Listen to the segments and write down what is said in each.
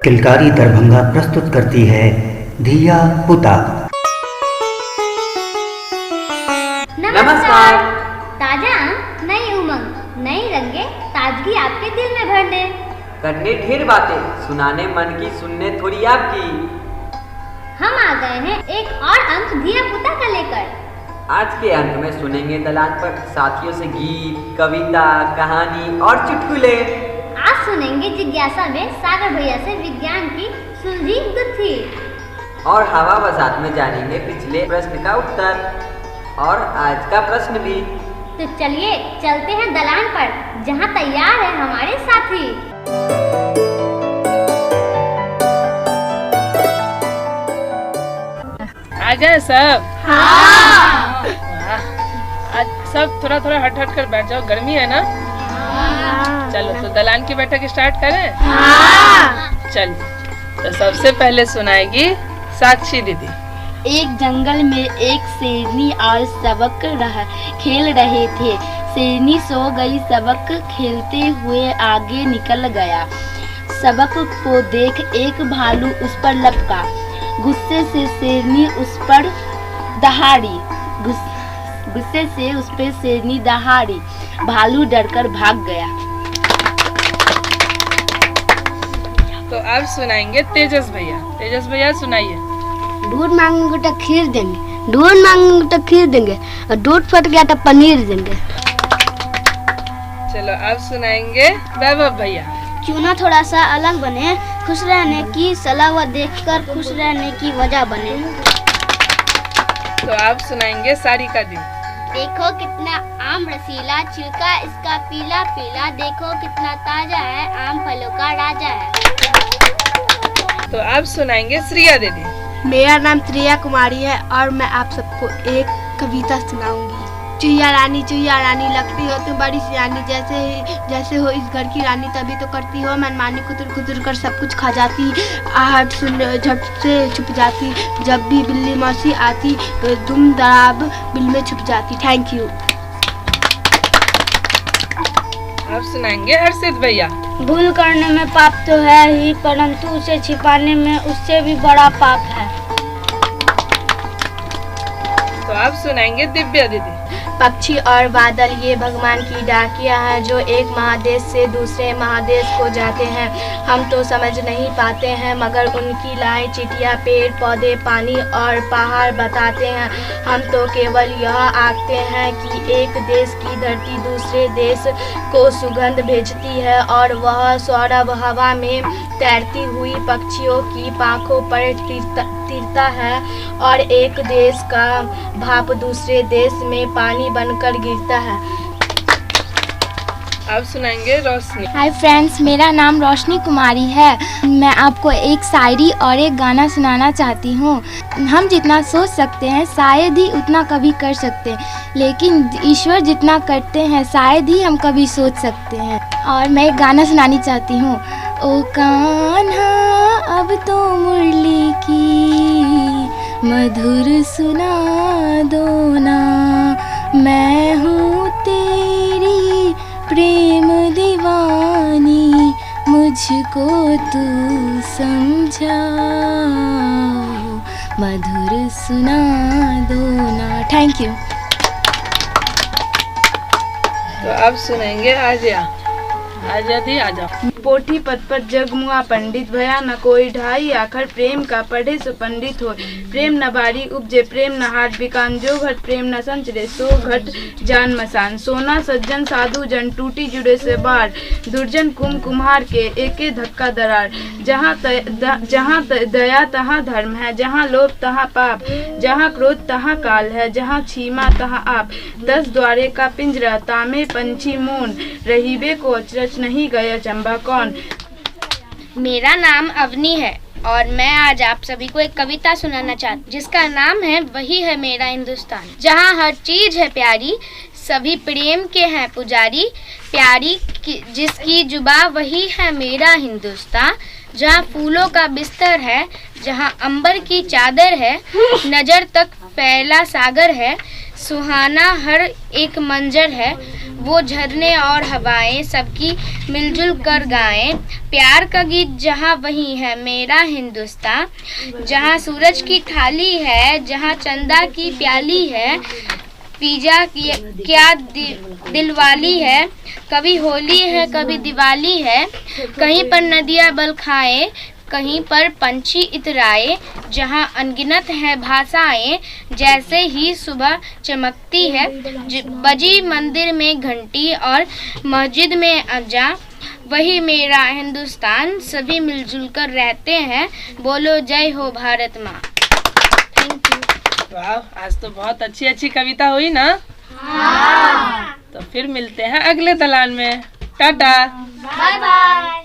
किलकारी दरभंगा प्रस्तुत करती है धिया पुता। नमस्कार। ताजा नई उमंग नई रंगे ताजगी आपके दिल में भर दे। करने ढेर बातें सुनाने मन की सुनने थोड़ी आपकी। हम आ गए हैं एक और अंक धिया पुता का लेकर। आज के अंक में सुनेंगे दलान पर साथियों से गीत, कविता, कहानी और चुटकुले। आज सुनेंगे जिज्ञासा में सागर भैया से विज्ञान की सुलझी गुत्थी। और हवा बसात में जानेंगे पिछले प्रश्न का उत्तर और आज का प्रश्न भी। तो चलिए चलते हैं दलान पर जहां तैयार है हमारे साथी। आ गए सब? हाँ। आज सब थोड़ा थोड़ा हट हट कर बैठ जाओ, गर्मी है ना? चलो तो दलान की बैठक स्टार्ट करें? चलिए तो सबसे पहले सुनाएगी साक्षी दीदी। एक जंगल में एक शेरनी और सबक खेल रहे थे। शेरनी सो गई, सबक खेलते हुए आगे निकल गया। सबक को देख एक भालू उस पर लपका। गुस्से से शेरनी उस पर दहाड़ी। गुस्से से उस पर शेरनी दहाड़ी। भालू डरकर भाग गया। तो अब सुनाएंगे तेजस भैया। तेजस भैया सुनाइए। दूध मांगेंगे तो खीर देंगे, दूध मांगेंगे तो खीर देंगे, और दूध फट गया तो पनीर देंगे। चलो अब सुनाएंगे वैभव भैया। क्यों ना थोड़ा सा अलग बने, खुश रहने की सलाह व देखकर खुश रहने की वजह बने। तो आप सुनाएंगे सारिका दी। देखो कितना आम रसीला, छिलका इसका पीला पीला, देखो कितना ताजा है, आम फलों का राजा है। तो आप सुनाएंगे श्रिया दीदी। मेरा नाम श्रेया कुमारी है और मैं आप सबको एक कविता सुनाऊंगी। चुहिया रानी लगती हो तुम बड़ी सियानी, जैसे हो इस घर की रानी तभी तो करती हो मनमानी, खुतुर खुतुर कर सब कुछ खा जाती, आहट सुन झट से छुप जाती, जब भी बिल्ली मौसी आती दुम दराब बिल में छुप जाती। Thank you. आप सुनाएंगे हर्षित भैया। भूल करने में पाप तो है ही, परंतु उसे छिपाने में उससे भी बड़ा पाप है। तो आप सुनाएंगे दिव्या दीदी। पक्षी और बादल ये भगवान की डाकियाँ हैं जो एक महादेश से दूसरे महादेश को जाते हैं। हम तो समझ नहीं पाते हैं मगर उनकी लाए चिड़िया पेड़ पौधे पानी और पहाड़ बताते हैं। हम तो केवल यह आखते हैं कि एक देश की धरती दूसरे देश को सुगंध भेजती है और वह सौरभ हवा में तैरती हुई पक्षियों की पांखों पर तिरता है और एक देश का भाप दूसरे देश में पानी बनकर गिरता है। आप सुनाएंगे रोशनी। हाय फ्रेंड्स, मेरा नाम रोशनी कुमारी है। मैं आपको एक शायरी और एक गाना सुनाना चाहती हूँ। हम जितना सोच सकते हैं शायद ही उतना कभी कर सकते हैं, लेकिन ईश्वर जितना करते हैं शायद ही हम कभी सोच सकते हैं। और मैं एक गाना सुनानी चाहती हूँ। ओ कान्हा अब तो मुरली की मधुर सुना दो ना, मैं हूँ तेरी प्रेम दीवानी, मुझको तू समझा, मधुर सुना दो ना। Thank you. तो अब सुनाएंगे आजिया। आजिया दी आ जाओ। पोथी पद पर जगमुआ पंडित भया न कोई ढाई, आखर प्रेम का पढ़े सो पंडित हो। प्रेम न बारी उपजे प्रेम न हाट बिकान, जो घट प्रेम न संचरे सो घट जान मसान। सोना सज्जन साधु जन टूटी जुड़े से बार, दुर्जन कुम्हार के एके धक्का दरार। जहाँ दया तहाँ धर्म है, जहाँ लोभ तहाँ पाप, जहाँ क्रोध तहाँ काल है, जहाँ क्षमा तहाँ आप। 10 द्वारे का पिंजरा तामे पंछी मोन, रहीबे को अचरज नहीं गया चंबा कौन। मेरा नाम अवनी है और मैं आज आप सभी को एक कविता सुनाना चाहती हूँ जिसका नाम है वही है मेरा हिंदुस्तान। जहाँ हर चीज है प्यारी, सभी प्रेम के हैं पुजारी, प्यारी जिसकी जुबा वही है मेरा हिंदुस्तान। जहाँ फूलों का बिस्तर है, जहाँ अंबर की चादर है, नजर तक फैला सागर है, सुहाना हर एक मंजर है, वो झरने और हवाएं सबकी मिलजुल कर गाएं, प्यार का गीत जहाँ वही है मेरा हिंदुस्तान, जहाँ सूरज की थाली है, जहाँ चंदा की प्याली है, पिज़्ज़ा क्या दिलवाली है, कभी होली है कभी दिवाली है, कहीं पर नदियाँ बल खाएं, कहीं पर पंछी इतराए, जहाँ अनगिनत है भाषाएं, जैसे ही सुबह चमकती है, बजी मंदिर में घंटी और मस्जिद में अज़ान, वही मेरा हिंदुस्तान, सभी मिलजुल कर रहते हैं, बोलो जय हो भारत माँ। Thank you. वाह, आज तो बहुत अच्छी अच्छी कविता हुई ना? हाँ। तो फिर मिलते हैं अगले दलान में। Tata, bye bye.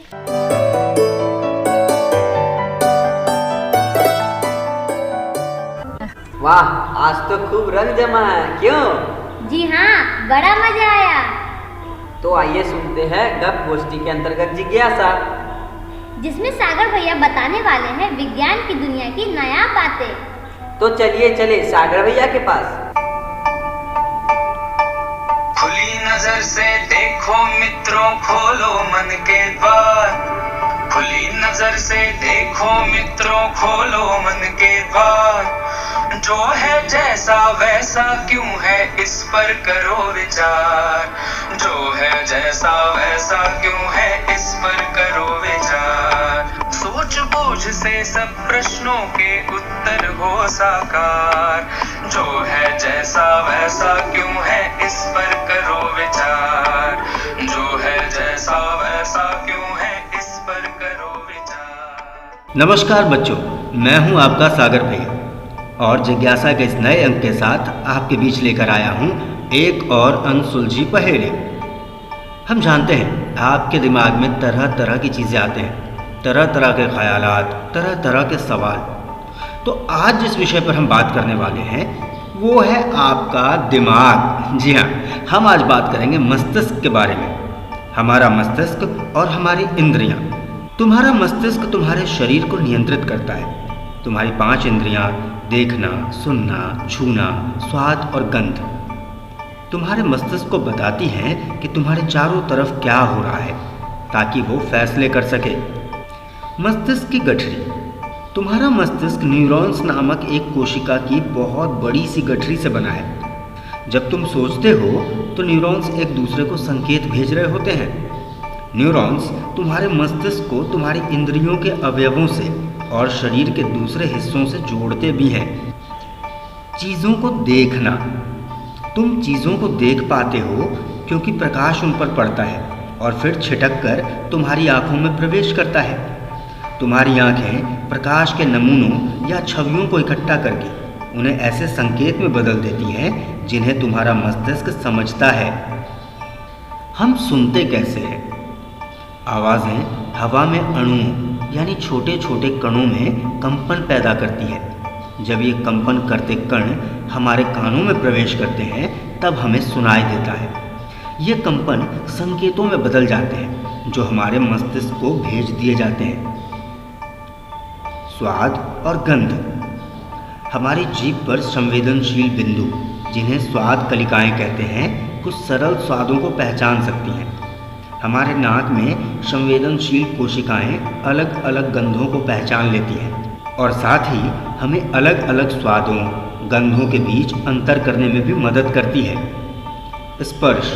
वाह, आज तो खूब रंग जमा है, क्यों? जी हाँ, बड़ा मजा आया। तो आइए सुनते हैं गप गोष्ठी के अंतर्गत जिज्ञासा, जिसमें सागर भैया बताने वाले हैं विज्ञान की दुनिया की नया बातें। तो चलिए चले सागर भैया के पास। खुली नजर से देखो मित्रों, खोलो मन के द्वार। खुली नजर से देखो मित्रों, खोलो मन के द्वार। जो है जैसा वैसा क्यों है, इस पर करो विचार। जो है जैसा वैसा क्यों है, इस पर करो विचार। सोच बूझ से सब प्रश्नों के उत्तर हो साकार। जो है जैसा वैसा क्यों है, इस पर करो विचार। जो है जैसा वैसा क्यों है, इस पर करो विचार। नमस्कार बच्चों, मैं हूं आपका सागर भैया और जिज्ञासा के इस नए अंक के साथ आपके बीच लेकर आया हूं एक और अनसुलझी पहेली। हम जानते हैं आपके दिमाग में तरह तरह की चीज़ें आते हैं, तरह तरह के ख्यालात, तरह तरह के सवाल। तो आज जिस विषय पर हम बात करने वाले हैं वो है आपका दिमाग। जी हाँ, हम आज बात करेंगे मस्तिष्क के बारे में। हमारा मस्तिष्क और हमारी इंद्रियां। तुम्हारा मस्तिष्क तुम्हारे शरीर को नियंत्रित करता है। तुम्हारी 5 इंद्रियां, देखना, सुनना, छूना, स्वाद और गंध, तुम्हारे मस्तिष्क को बताती हैं कि तुम्हारे चारों तरफ क्या हो रहा है, ताकि वो फैसले कर सके। मस्तिष्क की गठरी। तुम्हारा मस्तिष्क न्यूरॉन्स नामक एक कोशिका की बहुत बड़ी सी गठरी से बना है। जब तुम सोचते हो तो न्यूरॉन्स एक दूसरे को संकेत भेज रहे होते हैं। न्यूरॉन्स तुम्हारे मस्तिष्क को तुम्हारी इंद्रियों के अवयवों से और शरीर के दूसरे हिस्सों से जोड़ते भी हैं। चीज़ों को देखना। तुम चीज़ों को देख पाते हो क्योंकि प्रकाश उन पर पड़ता है और फिर छिटक कर तुम्हारी आंखों में प्रवेश करता है। तुम्हारी आंखें प्रकाश के नमूनों या छवियों को इकट्ठा करके उन्हें ऐसे संकेत में बदल देती हैं जिन्हें तुम्हारा मस्तिष्क समझता है। हम सुनते कैसे हैं? आवाज़ें हवा में अणुओं यानी छोटे छोटे कणों में कंपन पैदा करती है। जब ये कंपन करते कण हमारे कानों में प्रवेश करते हैं तब हमें सुनाई देता है। ये कंपन संकेतों में बदल जाते हैं जो हमारे मस्तिष्क को भेज दिए जाते हैं। स्वाद और गंध। हमारी जीभ पर संवेदनशील बिंदु, जिन्हें स्वाद कलिकाएं कहते हैं, कुछ सरल स्वादों को पहचान सकती हैं। हमारे नाक में संवेदनशील कोशिकाएं अलग अलग गंधों को पहचान लेती हैं और साथ ही हमें अलग अलग स्वादों, गंधों के बीच अंतर करने में भी मदद करती है। स्पर्श।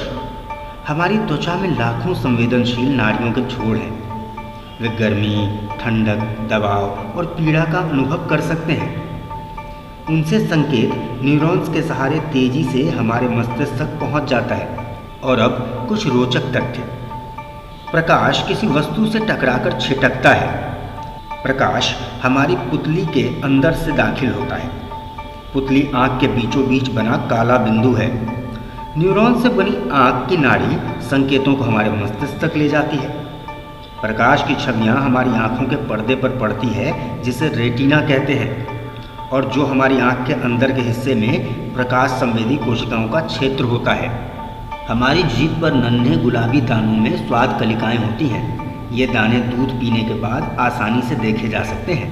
हमारी त्वचा में लाखों संवेदनशील नाड़ियों के छोर हैं। वे गर्मी, ठंडक, दबाव और पीड़ा का अनुभव कर सकते हैं। उनसे संकेत न्यूरॉन्स के सहारे तेजी से हमारे मस्तिष्क तक पहुंच जाता है। और अब कुछ रोचक तथ्य। प्रकाश किसी वस्तु से टकराकर छिटकता है। प्रकाश हमारी पुतली के अंदर से दाखिल होता है। पुतली आँख के बीचों बीच बना काला बिंदु है। न्यूरॉन से बनी आँख की नाड़ी संकेतों को हमारे मस्तिष्क तक ले जाती है। प्रकाश की छवियाँ हमारी आँखों के पर्दे पर पड़ती है, जिसे रेटिना कहते हैं, और जो हमारी आँख के अंदर के हिस्से में प्रकाश संवेदी कोशिकाओं का क्षेत्र होता है। हमारी जीभ पर नन्हे गुलाबी दानों में स्वाद कलिकाएं होती हैं। ये दाने दूध पीने के बाद आसानी से देखे जा सकते हैं।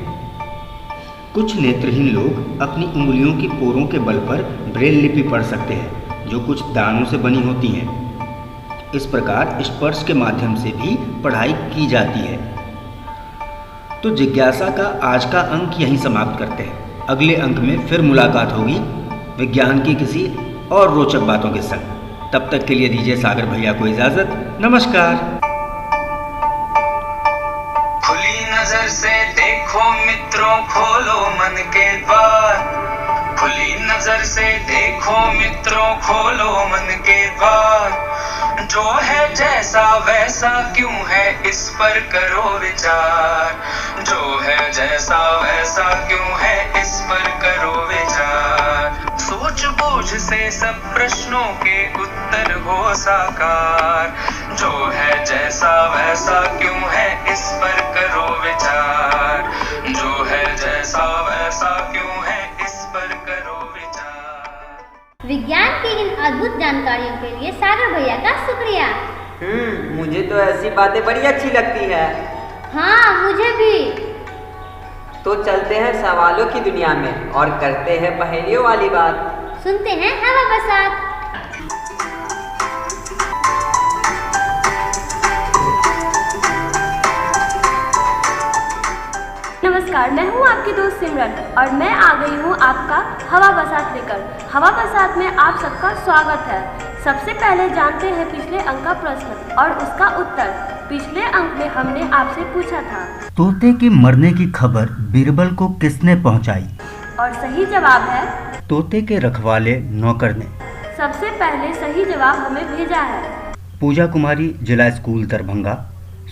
कुछ नेत्रहीन लोग अपनी उंगलियों की पोरों के बल पर ब्रेल लिपि पढ़ सकते हैं, जो कुछ दानों से बनी होती हैं। इस प्रकार स्पर्श के माध्यम से भी पढ़ाई की जाती है। तो जिज्ञासा का आज का अंक यहीं समाप्त करते हैं। अगले अंक में फिर मुलाकात होगी विज्ञान की किसी और रोचक बातों के संग। तब तक के लिए दीजिए सागर भैया को इजाजत। नमस्कार। खुली नजर से देखो मित्रों, खोलो मन के द्वार। खुली नजर से देखो मित्रों, खोलो मन के द्वार। जो है जैसा वैसा क्यों है, इस पर करो विचार। जो है जैसा वैसा क्यों है, इस पर करो विचार। सोच बूझ से सब प्रश्नों के उत्तर हो साकार। जो है जैसा वैसा क्यों है, इस पर करो विचार। जो है जैसा वैसा क्यों है, इस पर करो विचार। विज्ञान की इन अद्भुत जानकारियों के लिए सागर भैया का शुक्रिया। मुझे तो ऐसी बातें बड़ी अच्छी लगती है। हाँ, मुझे भी। तो चलते हैं सवालों की दुनिया में और करते हैं पहेलियों वाली बात। सुनते हैं हवा बरसात। नमस्कार, मैं हूँ आपकी दोस्त सिमरन और मैं आ गई हूँ आपका हवा बरसात लेकर। हवा बरसात में आप सबका स्वागत है। सबसे पहले जानते हैं पिछले अंक का प्रश्न और उसका उत्तर। पिछले अंक में हमने आपसे पूछा था, तोते के मरने की खबर बीरबल को किसने पहुंचाई? और सही जवाब है तोते के रखवाले नौकर ने। सबसे पहले सही जवाब हमें भेजा है पूजा कुमारी जिला स्कूल दरभंगा,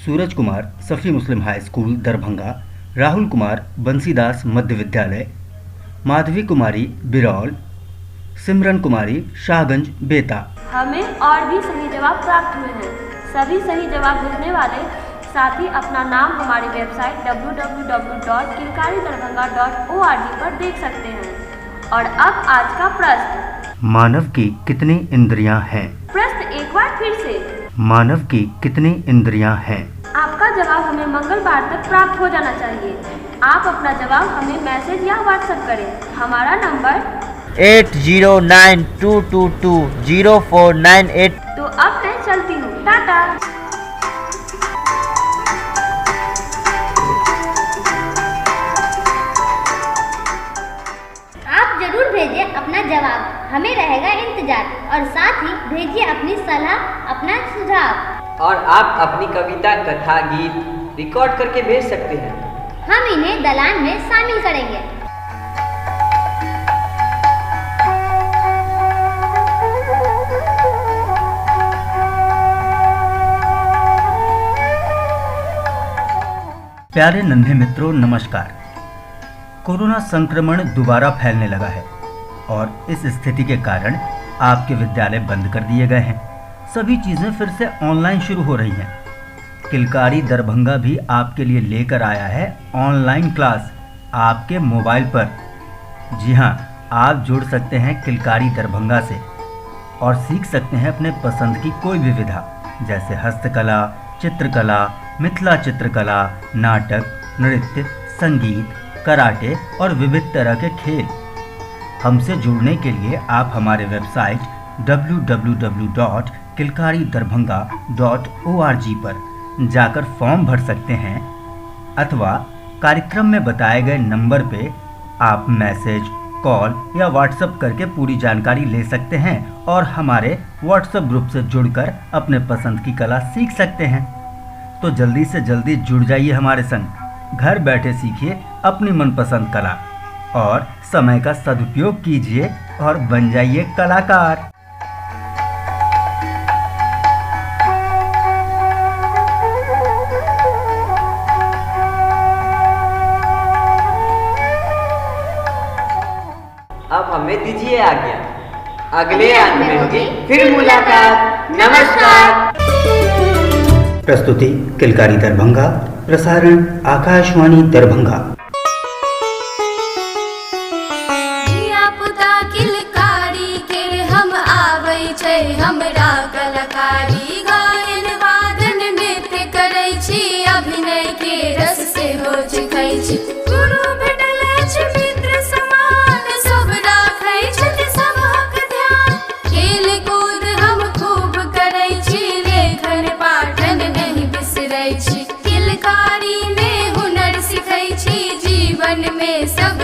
सूरज कुमार सफी मुस्लिम हाई स्कूल दरभंगा, राहुल कुमार बंसीदास मध्य विद्यालय, माधवी कुमारी बिरौल, सिमरन कुमारी शाहगंज बेता। हमें और भी सही जवाब प्राप्त हुए हैं। सभी सही जवाब भेजने वाले साथी अपना नाम हमारी वेबसाइट www.kilkaridarbhanga.org पर देख सकते हैं। और अब आज का प्रश्न, मानव की कितनी इंद्रियां हैं? प्रश्न एक बार फिर से, मानव की कितनी इंद्रियां हैं? आपका जवाब हमें मंगलवार तक प्राप्त हो जाना चाहिए। आप अपना जवाब हमें मैसेज या व्हाट्सएप करें। हमारा नंबर 8092220498। तो अब मैं चलती हूँ, टाटा। आप जरूर भेजिए अपना जवाब, हमें रहेगा इंतजार। और साथ ही भेजिए अपनी सलाह, अपना सुझाव। और आप अपनी कविता, कथा, गीत रिकॉर्ड करके भेज सकते हैं। हम इन्हें दलान में शामिल करेंगे। प्यारे नन्हे मित्रों, नमस्कार। कोरोना संक्रमण दोबारा फैलने लगा है और इस स्थिति के कारण आपके विद्यालय बंद कर दिए गए हैं। सभी चीज़ें फिर से ऑनलाइन शुरू हो रही हैं। किलकारी दरभंगा भी आपके लिए लेकर आया है ऑनलाइन क्लास आपके मोबाइल पर। जी हाँ, आप जुड़ सकते हैं किलकारी दरभंगा से और सीख सकते हैं अपने पसंद की कोई भी विधा, जैसे हस्तकला, चित्रकला, मिथिला चित्रकला, नाटक, नृत्य, संगीत, कराटे और विविध तरह के खेल। हमसे जुड़ने के लिए आप हमारे वेबसाइट www.kilkaridarbhanga.org पर जाकर फॉर्म भर सकते हैं अथवा कार्यक्रम में बताए गए नंबर पे आप मैसेज, कॉल या व्हाट्सएप करके पूरी जानकारी ले सकते हैं और हमारे व्हाट्सएप ग्रुप से जुड़कर अपने पसंद की कला सीख सकते हैं। तो जल्दी से जल्दी जुड़ जाइए हमारे संग। घर बैठे सीखिए अपनी मनपसंद कला और समय का सदुपयोग कीजिए और बन जाइए कलाकार। अब हमें दीजिए आज्ञा। अगले अंक में होगी फिर मुलाकात। नमस्कार। प्रस्तुति किलकारी दरभंगा, प्रसारण आकाशवाणी दरभंगा। पुता किलकारी के हम आबै छै, हमरा कलाकारी गायन वादन नृत्य करै छी। माटी में हुनर सिखै छी जीवन में सब